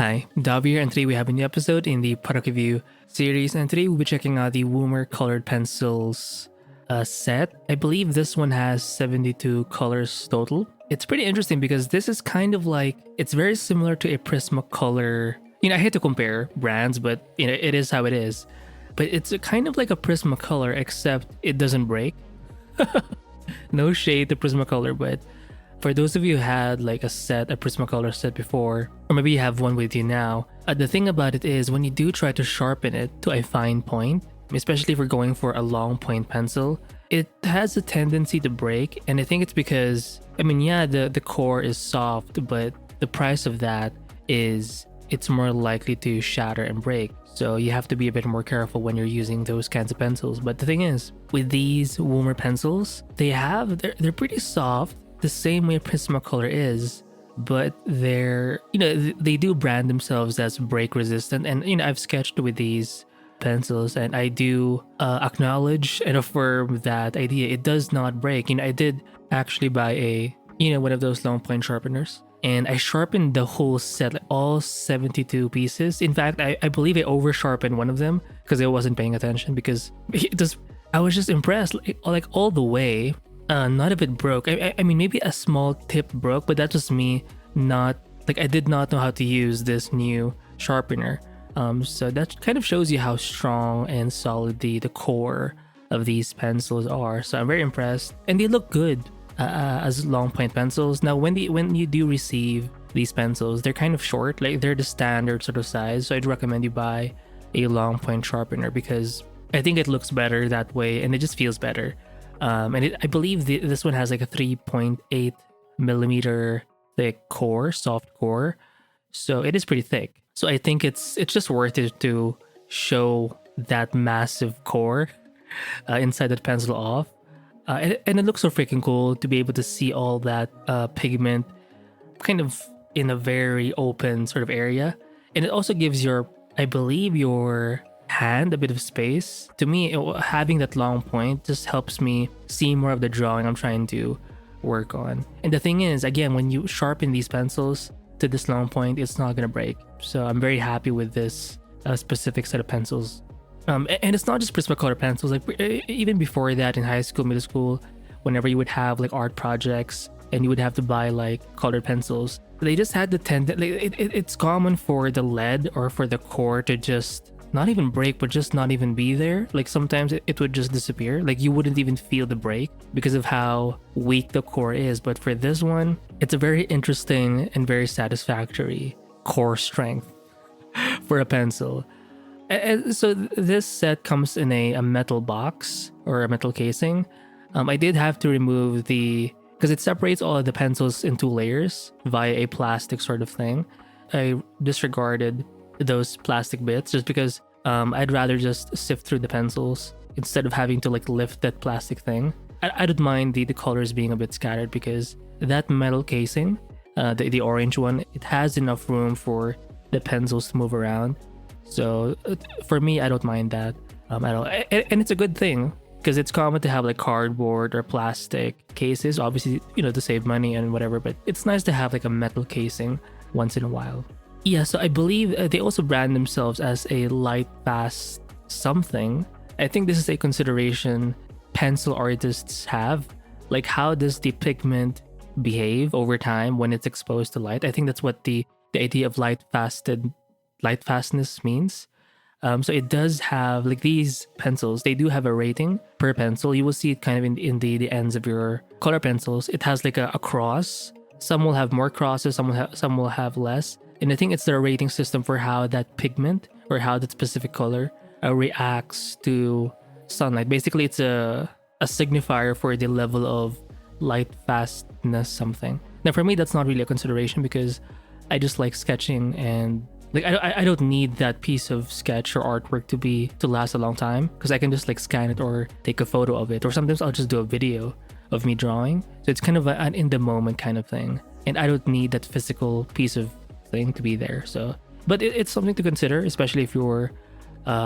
Hi, Davi here, and today we have a new episode in the product review series, and today we'll be checking out the Woomer colored pencils set. I believe this one has 72 colors total. It's pretty interesting because this is kind of like, it's very similar to a Prismacolor. I hate to compare brands, but it is how it is. But it's kind of like a Prismacolor, except it doesn't break. No shade to Prismacolor, but for those of you who had like a Prismacolor set before, or maybe you have one with you now, the thing about it is when you do try to sharpen it to a fine point, especially if we're going for a long point pencil, it has a tendency to break. And I think it's because, the core is soft, but the price of that is it's more likely to shatter and break. So you have to be a bit more careful when you're using those kinds of pencils. But the thing is, with these Woomer pencils, they're pretty soft, the same way Prismacolor is, but they do brand themselves as break resistant. And I've sketched with these pencils, and I do acknowledge and affirm that idea. It does not break. I did actually buy one of those long point sharpeners, and I sharpened the whole set, like all 72 pieces. In fact, I believe I over sharpened one of them because I wasn't paying attention, because I was just impressed, like all the way. None of it broke. I mean, maybe a small tip broke, but that's just me I did not know how to use this new sharpener. So that kind of shows you how strong and solid the core of these pencils are. So I'm very impressed, and they look good as long point pencils. Now, when you do receive these pencils, they're kind of short, like they're the standard sort of size. So I'd recommend you buy a long point sharpener because I think it looks better that way, and it just feels better. I believe this one has like a 3.8 millimeter thick core, soft core, so it is pretty thick. So I think it's just worth it to show that massive core inside that pencil off, and it looks so freaking cool to be able to see all that pigment kind of in a very open sort of area, and it also gives your hand a bit of space. To me, having that long point just helps me see more of the drawing I'm trying to work on. And the thing is, again, when you sharpen these pencils to this long point, it's not gonna break. So I'm very happy with this specific set of pencils. And it's not just Prismacolor pencils. Like even before that, in high school, middle school, whenever you would have like art projects and you would have to buy like colored pencils, they just had the tendency. It's common for the lead or for the core to just not even break, but just not even be there. Like sometimes it would just disappear. Like you wouldn't even feel the break because of how weak the core is. But for this one, it's a very interesting and very satisfactory core strength for a pencil. And so this set comes in a metal box or a metal casing. I did have to remove because it separates all of the pencils into layers via a plastic sort of thing. I disregarded those plastic bits just because I'd rather just sift through the pencils instead of having to like lift that plastic thing. I don't mind the colors being a bit scattered because that metal casing, the orange one, it has enough room for the pencils to move around. So for me, I don't mind that at all. And it's a good thing because it's common to have like cardboard or plastic cases, obviously, to save money and whatever, but it's nice to have like a metal casing once in a while. Yeah, so I believe they also brand themselves as a light fast something. I think this is a consideration pencil artists have. Like, how does the pigment behave over time when it's exposed to light? I think that's what the idea of light fastness means. So it does have, like these pencils, they do have a rating per pencil. You will see it kind of in the ends of your color pencils. It has like a cross. Some will have more crosses, some will have less. And I think it's the rating system for how that pigment or how that specific color reacts to sunlight. Basically, it's a signifier for the level of light fastness something. Now, for me, that's not really a consideration because I just like sketching, and like I don't need that piece of sketch or artwork to last a long time because I can just like scan it or take a photo of it, or sometimes I'll just do a video of me drawing. So it's kind of an in the moment kind of thing, and I don't need that physical piece of thing to be there. So but it's something to consider, especially if you're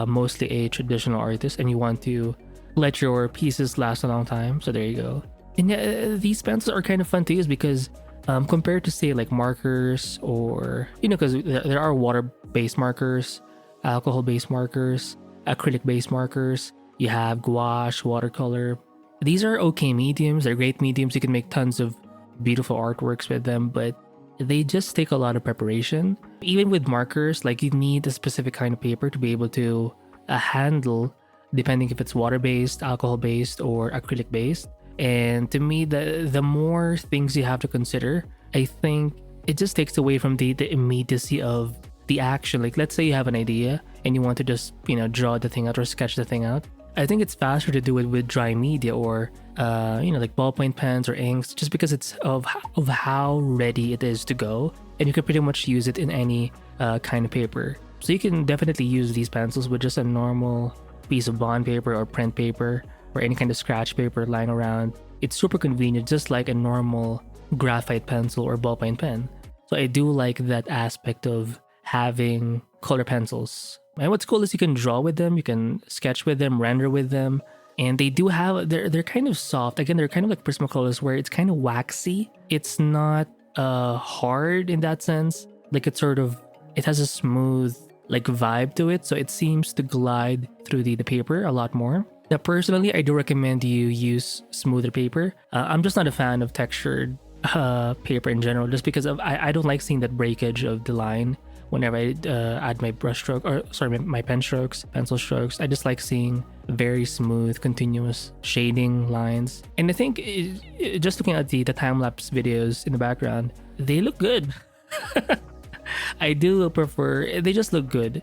mostly a traditional artist and you want to let your pieces last a long time. So there you go. And yeah, these pencils are kind of fun to use because compared to say like markers, or because there are water-based markers, alcohol-based markers, acrylic-based markers. You have gouache, watercolor. These are okay mediums. They're great mediums. You can make tons of beautiful artworks with them, but they just take a lot of preparation. Even with markers, like you need a specific kind of paper to be able to handle, depending if it's water-based, alcohol-based, or acrylic-based. And to me, the more things you have to consider, I think it just takes away from the immediacy of the action. Like let's say you have an idea and you want to just draw the thing out or sketch the thing out. I think it's faster to do it with dry media, or like ballpoint pens or inks, just because it's of how ready it is to go, and you can pretty much use it in any kind of paper. So you can definitely use these pencils with just a normal piece of bond paper or print paper or any kind of scratch paper lying around. It's super convenient, just like a normal graphite pencil or ballpoint pen. So I do like that aspect of having color pencils. And what's cool is you can draw with them, you can sketch with them, render with them, and they do have they're kind of soft. Again, they're kind of like Prismacolors, where it's kind of waxy. It's not hard in that sense. Like it has a smooth like vibe to it, so it seems to glide through the paper a lot more. Now, personally, I do recommend you use smoother paper. I'm just not a fan of textured paper in general, just because I don't like seeing that breakage of the line whenever I add my my pen strokes, pencil strokes. I just like seeing very smooth, continuous shading lines. And I think just looking at the time-lapse videos in the background, they look good. I do prefer, they just look good.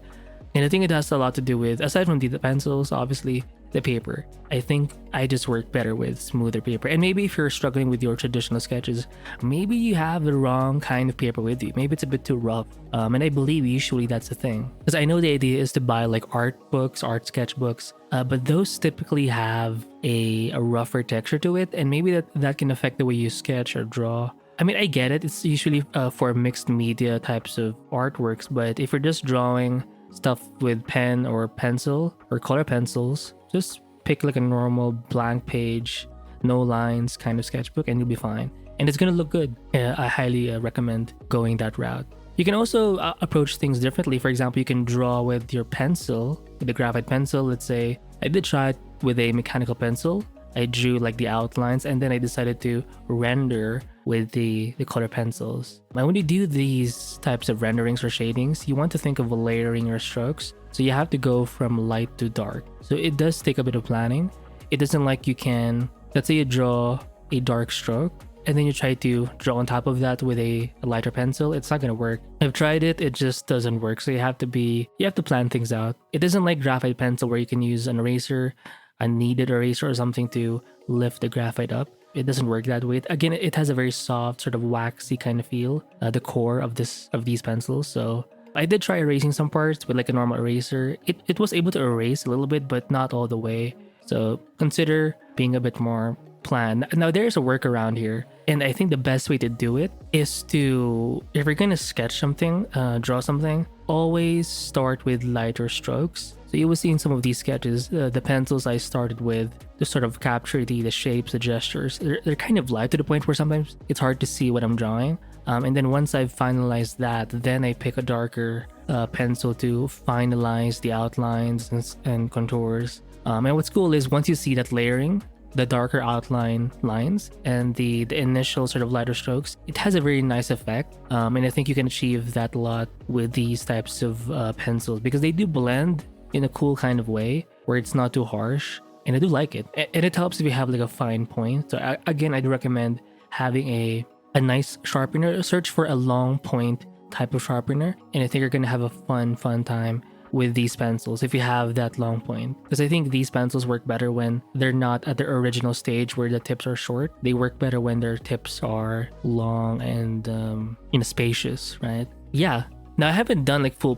And I think it has a lot to do with, aside from the pencils, obviously, the paper. I think I just work better with smoother paper. And maybe if you're struggling with your traditional sketches, maybe you have the wrong kind of paper with you. Maybe it's a bit too rough. And I believe usually that's the thing. Because I know the idea is to buy like art books, art sketchbooks, but those typically have a rougher texture to it. And maybe that can affect the way you sketch or draw. I mean, I get it. It's usually for mixed media types of artworks. But if you're just drawing stuff with pen or pencil or color pencils, just pick like a normal blank page, no lines kind of sketchbook, and you'll be fine. And it's gonna look good. I highly recommend going that route. You can also approach things differently. For example, you can draw with your pencil, with the graphite pencil. Let's say I did try it with a mechanical pencil. I drew like the outlines, and then I decided to render with the color pencils. And when you do these types of renderings or shadings, you want to think of layering your strokes. So you have to go from light to dark. So it does take a bit of planning. It isn't like you can, let's say you draw a dark stroke and then you try to draw on top of that with a lighter pencil. It's not gonna work. I've tried it, it just doesn't work. So you have to plan things out. It isn't like graphite pencil where you can use an eraser, a kneaded eraser or something to lift the graphite up. It doesn't work that way. Again, it has a very soft, sort of waxy kind of feel, the core of these pencils. So I did try erasing some parts with like a normal eraser. It was able to erase a little bit, but not all the way. So consider being a bit more planned. Now there's a workaround here, and I think the best way to do it is to, if you're gonna sketch something, draw something, always start with lighter strokes. So you will see in some of these sketches, the pencils I started with to sort of capture the shapes, the gestures. They're kind of light to the point where sometimes it's hard to see what I'm drawing. And then once I've finalized that, then I pick a darker pencil to finalize the outlines and contours. And what's cool is once you see that layering, the darker outline lines and the initial sort of lighter strokes, it has a very nice effect. And I think you can achieve that a lot with these types of pencils, because they do blend in a cool kind of way where it's not too harsh, and I do like it. And it helps if you have like a fine point. So again, I'd recommend having a nice sharpener. Search for a long point type of sharpener, and I think you're gonna have a fun time with these pencils if you have that long point, because I think these pencils work better when they're not at their original stage where the tips are short. They work better when their tips are long and spacious, right? Yeah. Now I haven't done like full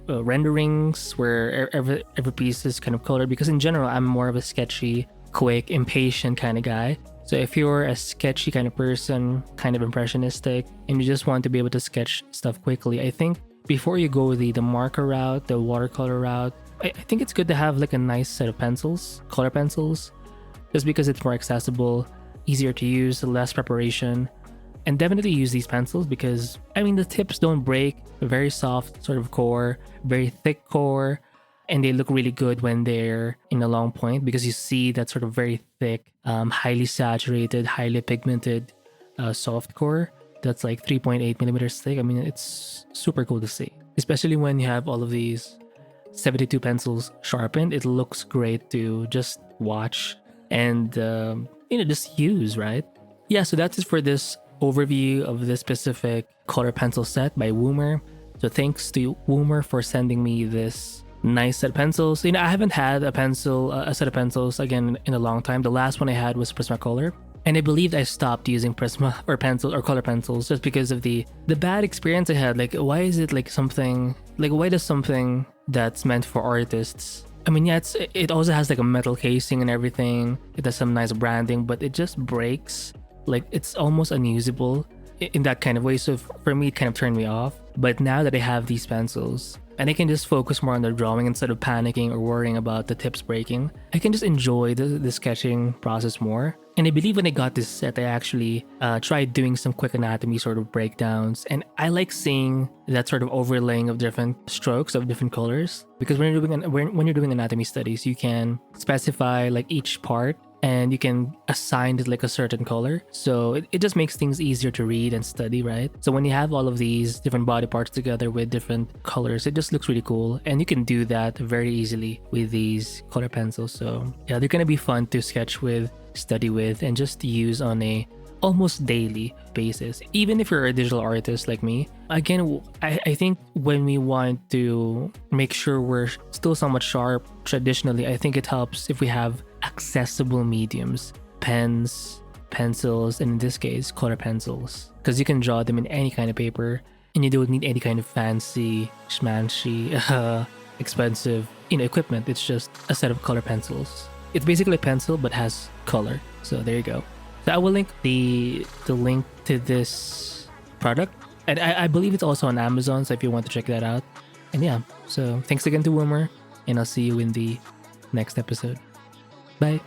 renderings where every piece is kind of colored, because in general I'm more of a sketchy, quick, impatient kind of guy. So if you're a sketchy kind of person, kind of impressionistic, and you just want to be able to sketch stuff quickly, I think before you go the marker route, the watercolor route, I think it's good to have like a nice set of pencils, color pencils, just because it's more accessible, easier to use, less preparation. And definitely use these pencils because, I mean, the tips don't break. Very soft sort of core, very thick core. And they look really good when they're in a long point because you see that sort of very thick, highly saturated, highly pigmented soft core that's like 3.8 millimeters thick. I mean, it's super cool to see, especially when you have all of these 72 pencils sharpened. It looks great to just watch and, just use, right? Yeah, so that's it for this overview of this specific color pencil set by Woomer. So thanks to Woomer for sending me this nice set of pencils. I haven't had a set of pencils again in a long time. The last one I had was Prismacolor, and I believed I stopped using Prisma or pencil or color pencils just because of the bad experience I had. Like, why is it like something like why does something that's meant for artists? I mean, yeah, it also has like a metal casing and everything. It has some nice branding, but it just breaks. Like, it's almost unusable in that kind of way. So for me, it kind of turned me off. But now that I have these pencils, and I can just focus more on the drawing instead of panicking or worrying about the tips breaking, I can just enjoy the sketching process more. And I believe when I got this set, I actually tried doing some quick anatomy sort of breakdowns. And I like seeing that sort of overlaying of different strokes of different colors. Because when you're doing anatomy studies, you can specify like each part and you can assign it like a certain color. So it just makes things easier to read and study, right? So when you have all of these different body parts together with different colors, it just looks really cool. And you can do that very easily with these color pencils. So yeah, they're gonna be fun to sketch with, study with, and just use on a almost daily basis. Even if you're a digital artist like me, again, I think when we want to make sure we're still somewhat sharp traditionally, I think it helps if we have accessible mediums, pens, pencils, and in this case, color pencils, because you can draw them in any kind of paper and you don't need any kind of fancy, schmancy, expensive, equipment. It's just a set of color pencils. It's basically a pencil but has color. So there you go. So I will link the link to this product, and I believe it's also on Amazon, so if you want to check that out. And yeah, so thanks again to Woomer, and I'll see you in the next episode. Bye.